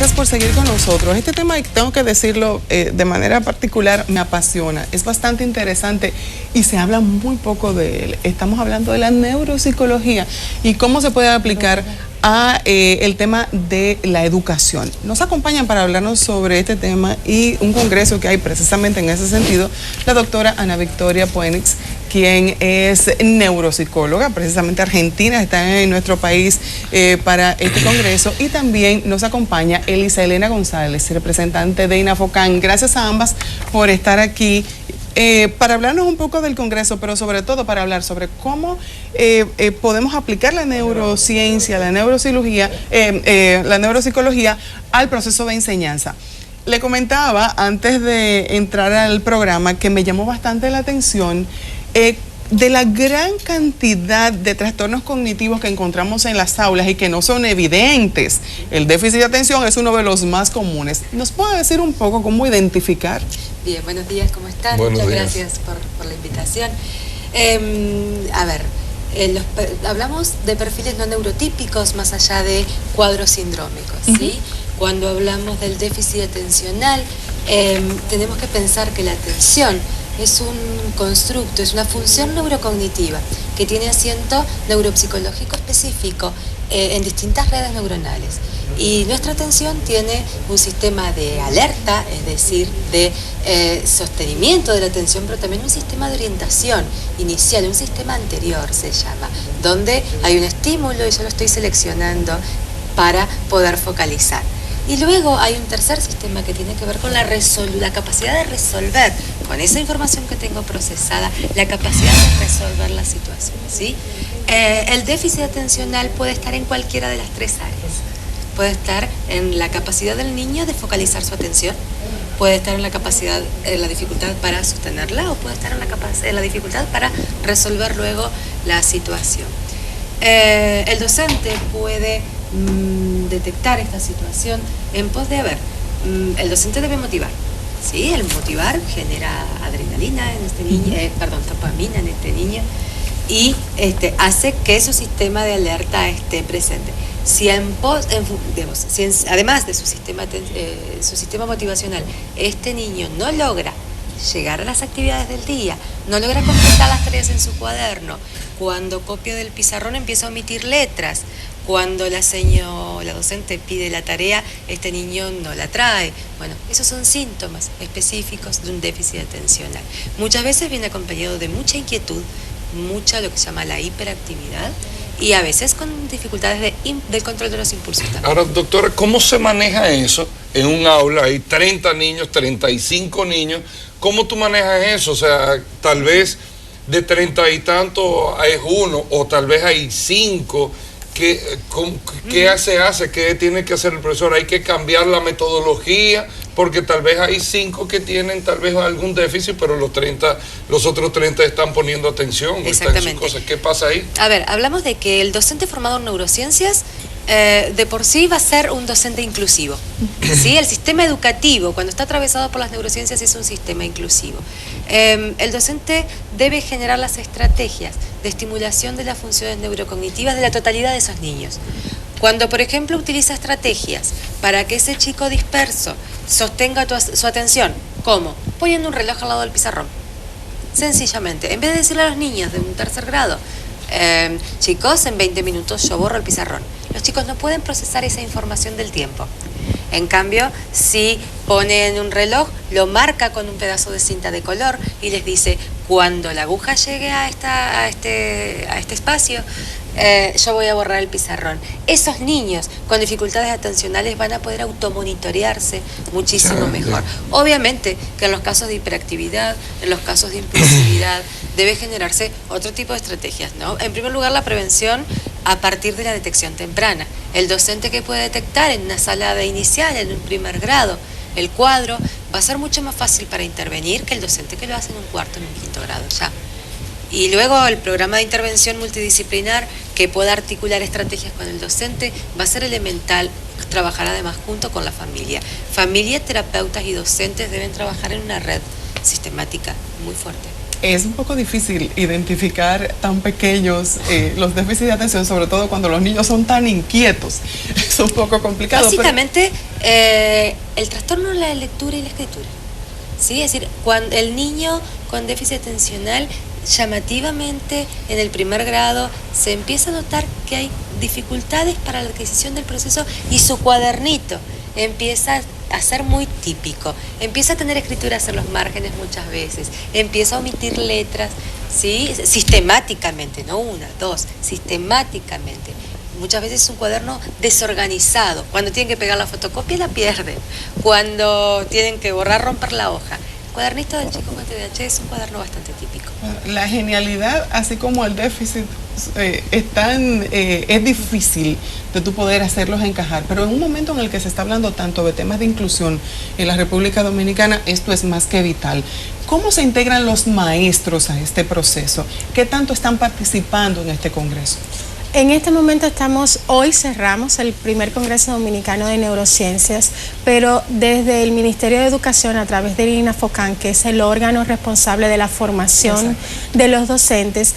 gracias por seguir con nosotros. Este tema, tengo que decirlo de manera particular, me apasiona. Es bastante interesante y se habla muy poco de él. Estamos hablando de la neuropsicología y cómo se puede aplicar a el tema de la educación. Nos acompañan para hablarnos sobre este tema y un congreso que hay precisamente en ese sentido, la doctora Ana Victoria Phoenix, quien es neuropsicóloga, precisamente argentina, está en nuestro país para este congreso, y también nos acompaña Elisa Elena González, representante de INAFOCAN. Gracias a ambas por estar aquí. Para hablarnos un poco del Congreso, pero sobre todo para hablar sobre cómo podemos aplicar la neurociencia, la neuropsicología al proceso de enseñanza. Le comentaba antes de entrar al programa que me llamó bastante la atención de la gran cantidad de trastornos cognitivos que encontramos en las aulas y que no son evidentes. El déficit de atención es uno de los más comunes. ¿Nos puede decir un poco cómo identificar? Bien, buenos días, ¿cómo están? Muchas gracias por la invitación. Hablamos de perfiles no neurotípicos más allá de cuadros sindrómicos, ¿sí? Cuando hablamos del déficit atencional, tenemos que pensar que la atención es un constructo, es una función neurocognitiva que tiene asiento neuropsicológico específico en distintas redes neuronales. Y nuestra atención tiene un sistema de alerta, es decir, de sostenimiento de la atención, pero también un sistema de orientación inicial, un sistema anterior se llama, donde hay un estímulo y yo lo estoy seleccionando para poder focalizar. Y luego hay un tercer sistema que tiene que ver con la capacidad de resolver, con esa información que tengo procesada, la capacidad de resolver la situación, ¿sí? El déficit atencional puede estar en cualquiera de las tres áreas. Puede estar en la capacidad del niño de focalizar su atención, puede estar en la capacidad, la dificultad para sostenerla, o puede estar en la dificultad para resolver luego la situación. El docente puede detectar esta situación en pos de, el docente debe motivar, ¿sí? El motivar genera adrenalina en este niño, dopamina en este niño, y hace que su sistema de alerta esté presente. Si además de su sistema motivacional, este niño no logra llegar a las actividades del día, no logra completar las tareas en su cuaderno, cuando copia del pizarrón empieza a omitir letras, cuando la docente pide la tarea, este niño no la trae. Bueno, esos son síntomas específicos de un déficit atencional. Muchas veces viene acompañado de mucha inquietud, mucha lo que se llama la hiperactividad, y a veces con dificultades del control de los impulsos también. Ahora, doctora, ¿cómo se maneja eso en un aula? Hay 30 niños, 35 niños. ¿Cómo tú manejas eso? O sea, tal vez de 30 y tanto es uno, o tal vez hay 5. ¿Qué se hace? ¿Qué tiene que hacer el profesor? Hay que cambiar la metodología, porque tal vez hay 5 que tienen tal vez algún déficit, pero los otros 30 están poniendo atención. Exactamente. Están en sus cosas. ¿Qué pasa ahí? A ver, hablamos de que el docente formado en neurociencias de por sí va a ser un docente inclusivo, ¿sí? El sistema educativo, cuando está atravesado por las neurociencias, es un sistema inclusivo. El docente debe generar las estrategias de estimulación de las funciones neurocognitivas de la totalidad de esos niños. Cuando, por ejemplo, utiliza estrategias para que ese chico disperso sostenga su atención, ¿cómo? Poniendo un reloj al lado del pizarrón. Sencillamente, en vez de decirle a los niños de un tercer grado, chicos, en 20 minutos yo borro el pizarrón. Los chicos no pueden procesar esa información del tiempo. En cambio, si ponen un reloj, lo marca con un pedazo de cinta de color y les dice, cuando la aguja llegue a este espacio, yo voy a borrar el pizarrón. Esos niños con dificultades atencionales van a poder automonitorearse muchísimo mejor. Obviamente que en los casos de hiperactividad, en los casos de impulsividad, debe generarse otro tipo de estrategias, ¿no? En primer lugar, la prevención a partir de la detección temprana. El docente que puede detectar en una sala de inicial, en un primer grado, el cuadro, va a ser mucho más fácil para intervenir que el docente que lo hace en un cuarto, en un quinto grado ya. Y luego el programa de intervención multidisciplinar que pueda articular estrategias con el docente va a ser elemental, trabajar además junto con la familia. Familia, terapeutas y docentes deben trabajar en una red sistemática muy fuerte. Es un poco difícil identificar tan pequeños los déficits de atención, sobre todo cuando los niños son tan inquietos. Es un poco complicado. Básicamente, el trastorno de la lectura y la escritura. ¿Sí? Es decir, cuando el niño con déficit atencional, llamativamente en el primer grado se empieza a notar que hay dificultades para la adquisición del proceso y su cuadernito empieza a ser muy típico, empieza a tener escrituras en los márgenes muchas veces, empieza a omitir letras, ¿sí? Sistemáticamente, no una, dos, sistemáticamente. Muchas veces es un cuaderno desorganizado. Cuando tienen que pegar la fotocopia la pierden. Cuando tienen que borrar, romper la hoja. El cuadernito del chico con TDAH es un cuaderno bastante típico. La genialidad, así como el déficit, es difícil de tú poder hacerlos encajar, pero en un momento en el que se está hablando tanto de temas de inclusión en la República Dominicana, esto es más que vital. ¿Cómo se integran los maestros a este proceso? ¿Qué tanto están participando en este congreso? En este momento hoy cerramos el primer Congreso Dominicano de Neurociencias, pero desde el Ministerio de Educación, a través del INAFOCAN, que es el órgano responsable de la formación de los docentes,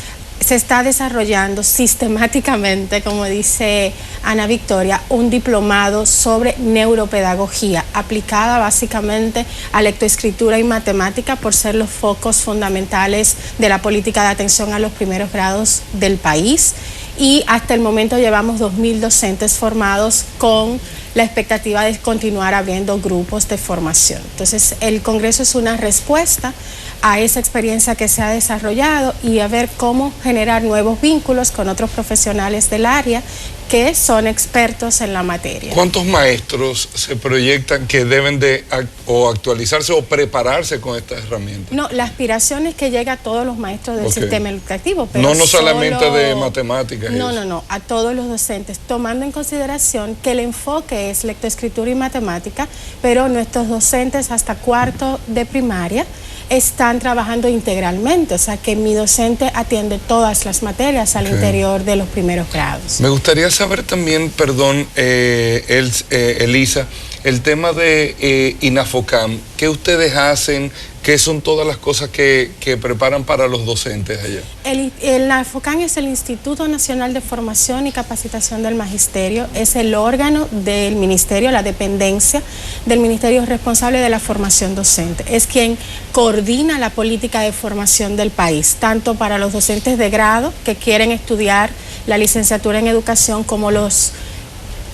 se está desarrollando sistemáticamente, como dice Ana Victoria, un diplomado sobre neuropedagogía, aplicada básicamente a lectoescritura y matemática, por ser los focos fundamentales de la política de atención a los primeros grados del país. Y hasta el momento llevamos 2.000 docentes formados, con la expectativa de continuar abriendo grupos de formación. Entonces, el Congreso es una respuesta a esa experiencia que se ha desarrollado y a ver cómo generar nuevos vínculos con otros profesionales del área que son expertos en la materia. ¿Cuántos maestros se proyectan que deben de o actualizarse o prepararse con estas herramientas? No, la aspiración es que llegue a todos los maestros del sistema educativo. Pero no solamente de matemáticas. No, a todos los docentes, tomando en consideración que el enfoque es lectoescritura y matemática, pero nuestros docentes hasta cuarto de primaria están trabajando integralmente, o sea que mi docente atiende todas las materias al interior de los primeros grados. Me gustaría saber también, perdón, Elisa, el tema de INAFOCAN. ¿Qué ustedes hacen? ¿Qué son todas las cosas que preparan para los docentes allá? El INAFOCAN es el Instituto Nacional de Formación y Capacitación del Magisterio, es el órgano del ministerio, la dependencia del ministerio responsable de la formación docente. Es quien coordina la política de formación del país, tanto para los docentes de grado que quieren estudiar la licenciatura en educación, como los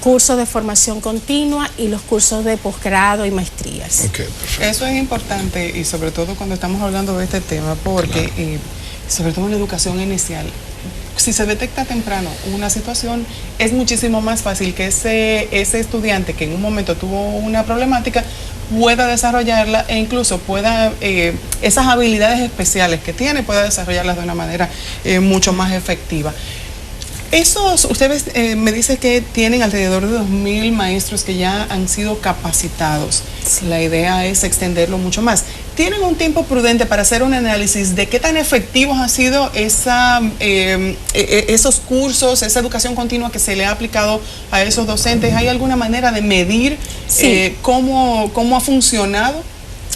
cursos de formación continua y los cursos de posgrado y maestrías. Okay, perfecto. Eso es importante, y sobre todo cuando estamos hablando de este tema, porque sobre todo en la educación inicial, si se detecta temprano una situación, es muchísimo más fácil que ese estudiante que en un momento tuvo una problemática pueda desarrollarla, e incluso pueda, esas habilidades especiales que tiene, pueda desarrollarlas de una manera mucho más efectiva. Ustedes me dicen que tienen alrededor de 2.000 maestros que ya han sido capacitados. Sí. La idea es extenderlo mucho más. ¿Tienen un tiempo prudente para hacer un análisis de qué tan efectivos han sido esos cursos, esa educación continua que se le ha aplicado a esos docentes? ¿Hay alguna manera de medir cómo ha funcionado?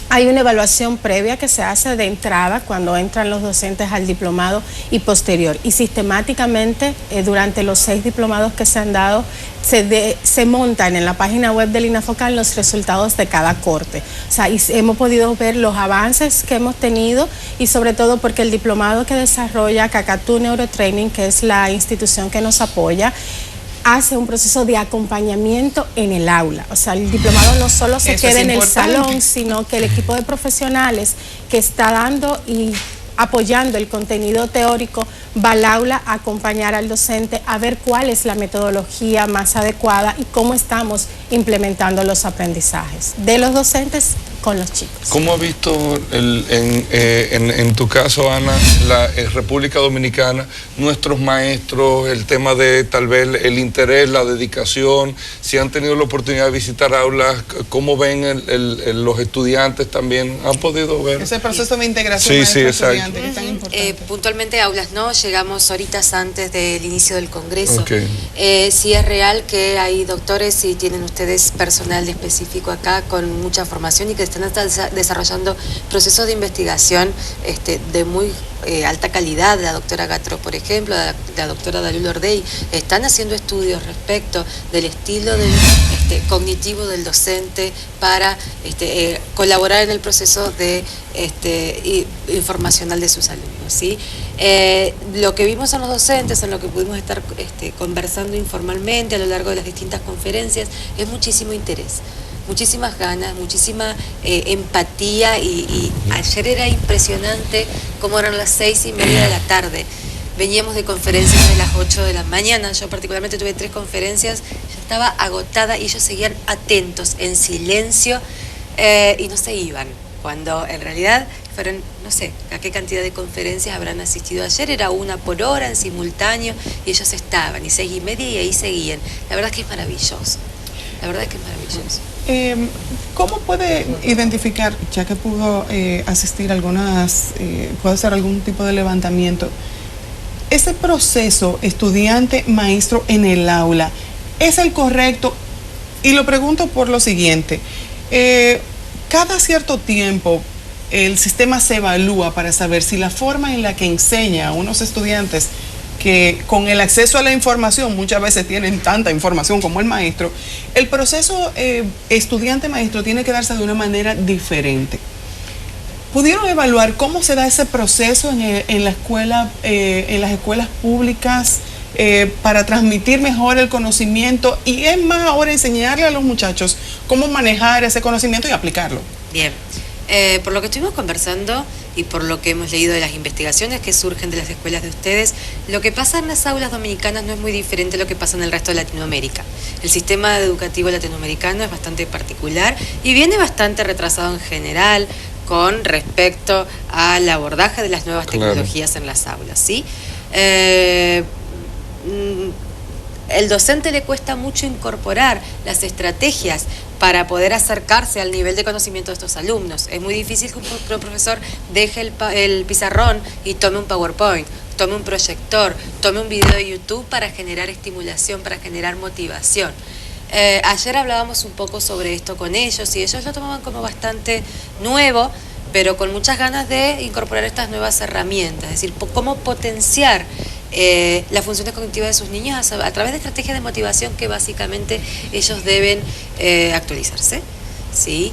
Hay una evaluación previa que se hace de entrada cuando entran los docentes al diplomado y posterior. Y sistemáticamente, durante los 6 diplomados que se han dado, se montan en la página web del INAFOCAN los resultados de cada corte. O sea, y hemos podido ver los avances que hemos tenido, y sobre todo porque el diplomado que desarrolla Cacatú Neurotraining, que es la institución que nos apoya, hace un proceso de acompañamiento en el aula. O sea, el diplomado no solo se queda en el salón, sino que el equipo de profesionales que está dando y apoyando el contenido teórico va al aula a acompañar al docente a ver cuál es la metodología más adecuada y cómo estamos implementando los aprendizajes de los docentes con los chicos. ¿Cómo ha visto en tu caso, Ana, la República Dominicana, nuestros maestros, el tema de tal vez el interés, la dedicación, si han tenido la oportunidad de visitar aulas, cómo ven los estudiantes también? ¿Han podido ver? Ese proceso de integración estudiante que es tan importante. Puntualmente aulas, ¿no? Llegamos horitas antes del inicio del Congreso. Okay. Sí es real que hay doctores y tienen ustedes personal específico acá con mucha formación y que están desarrollando procesos de investigación de muy alta calidad. La doctora Gatro, por ejemplo, la doctora Dalul Ordey, están haciendo estudios respecto del estilo cognitivo del docente para colaborar en el proceso de informacional de sus alumnos, ¿sí? Lo que vimos en los docentes, en lo que pudimos estar conversando informalmente a lo largo de las distintas conferencias, es muchísimo interés, muchísimas ganas, muchísima empatía y ayer era impresionante cómo eran las 6:30 de la tarde. Veníamos de conferencias de las 8 de la mañana, yo particularmente tuve 3 conferencias, yo estaba agotada y ellos seguían atentos, en silencio, y no se iban, cuando en realidad fueron, no sé, a qué cantidad de conferencias habrán asistido ayer, era 1 por hora en simultáneo, y ellos estaban, y 6:30 y ahí seguían. La verdad es que es maravilloso, la verdad es que es maravilloso. ¿Cómo puede identificar, ya que pudo asistir algunas, puede hacer algún tipo de levantamiento, ese proceso estudiante-maestro en el aula, es el correcto? Y lo pregunto por lo siguiente, cada cierto tiempo el sistema se evalúa para saber si la forma en la que enseña a unos estudiantes que con el acceso a la información muchas veces tienen tanta información como el maestro, el proceso estudiante-maestro tiene que darse de una manera diferente. ¿Pudieron evaluar cómo se da ese proceso en la escuela, en las escuelas públicas para transmitir mejor el conocimiento? Y es más ahora enseñarle a los muchachos cómo manejar ese conocimiento y aplicarlo. Bien, por lo que estuvimos conversando y por lo que hemos leído de las investigaciones que surgen de las escuelas de ustedes, lo que pasa en las aulas dominicanas no es muy diferente a lo que pasa en el resto de Latinoamérica. El sistema educativo latinoamericano es bastante particular y viene bastante retrasado en general con respecto al abordaje de las nuevas tecnologías en las aulas, ¿sí? El docente le cuesta mucho incorporar las estrategias para poder acercarse al nivel de conocimiento de estos alumnos. Es muy difícil que un profesor deje el pizarrón y tome un PowerPoint, tome un proyector, tome un video de YouTube para generar estimulación, para generar motivación. Ayer hablábamos un poco sobre esto con ellos y ellos lo tomaban como bastante nuevo, pero con muchas ganas de incorporar estas nuevas herramientas, es decir, cómo potenciar las funciones cognitivas de sus niños a través de estrategias de motivación que básicamente ellos deben actualizarse, ¿sí?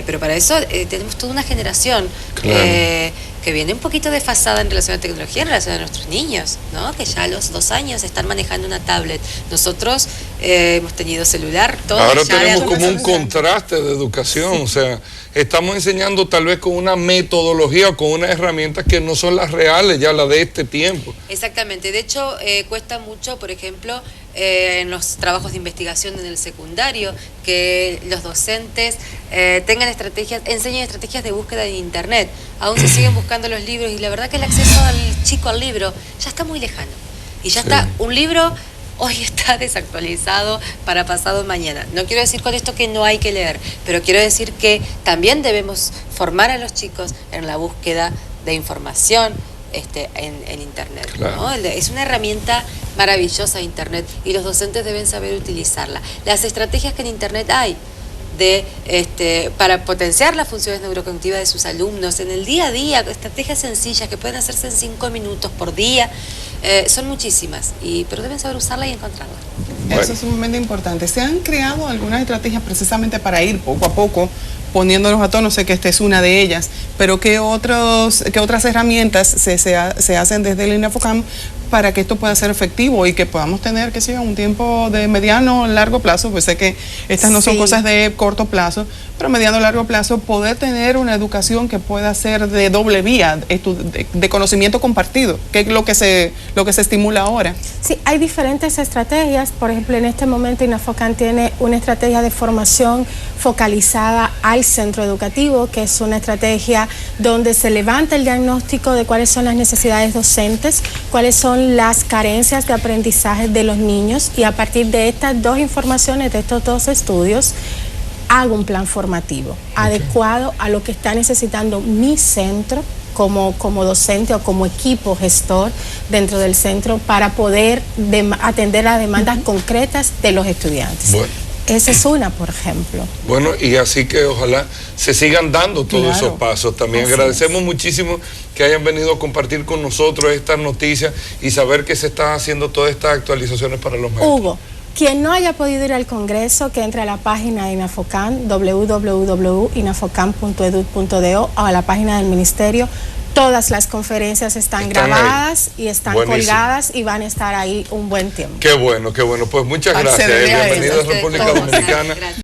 Pero para eso tenemos toda una generación que viene un poquito desfasada en relación a la tecnología, en relación a nuestros niños, ¿no? Que ya a los 2 años están manejando una tablet. Nosotros hemos tenido celular, todos. Ahora tenemos como un contraste de educación, o sea, estamos enseñando tal vez con una metodología o con unas herramientas que no son las reales, ya las de este tiempo. Exactamente, de hecho cuesta mucho, por ejemplo, en los trabajos de investigación en el secundario, que los docentes tengan estrategias, enseñen estrategias de búsqueda en internet. Aún se siguen buscando los libros y la verdad que el acceso del chico al libro ya está muy lejano. Y ya está, un libro hoy está desactualizado para pasado mañana. No quiero decir con esto que no hay que leer, pero quiero decir que también debemos formar a los chicos en la búsqueda de información en internet, ¿no? Es una herramienta maravillosa internet y los docentes deben saber utilizarla. Las estrategias que en internet hay para potenciar las funciones neurocognitivas de sus alumnos en el día a día, estrategias sencillas que pueden hacerse en 5 minutos por día, son muchísimas, pero deben saber usarla y encontrarla. Bueno. Eso es sumamente importante. ¿Se han creado algunas estrategias precisamente para ir poco a poco poniéndonos a tono? Sé que esta es una de ellas, pero ¿qué otras herramientas se hacen desde el INAFOCAM para que esto pueda ser efectivo y que podamos tener, qué sé yo, un tiempo de mediano, largo plazo? Pues sé que estas no son cosas de corto plazo, pero mediano, largo plazo, poder tener una educación que pueda ser de doble vía, de conocimiento compartido, que es lo que se estimula ahora. Sí, hay diferentes estrategias. Por ejemplo, en este momento INAFOCAM tiene una estrategia de formación focalizada al centro educativo, que es una estrategia donde se levanta el diagnóstico de cuáles son las necesidades docentes, cuáles son las carencias de aprendizaje de los niños, y a partir de estas 2 informaciones, de estos 2 estudios, hago un plan formativo adecuado a lo que está necesitando mi centro como docente o como equipo gestor dentro del centro para poder atender las demandas concretas de los estudiantes. Bueno. Esa es una, por ejemplo. Bueno, y así que ojalá se sigan dando todos Claro. esos pasos. También Así agradecemos muchísimo que hayan venido a compartir con nosotros estas noticias y saber que se están haciendo todas estas actualizaciones para los maestros. Hugo, quien no haya podido ir al Congreso, que entre a la página de Inafocan, www.inafocan.edu.do, o a la página del Ministerio. Todas las conferencias están grabadas y están Buenísimo. colgadas y van a estar ahí un buen tiempo. Qué bueno, qué bueno. Pues muchas gracias. Accederé a Bienvenidos a eso. República Todos, Dominicana. gracias.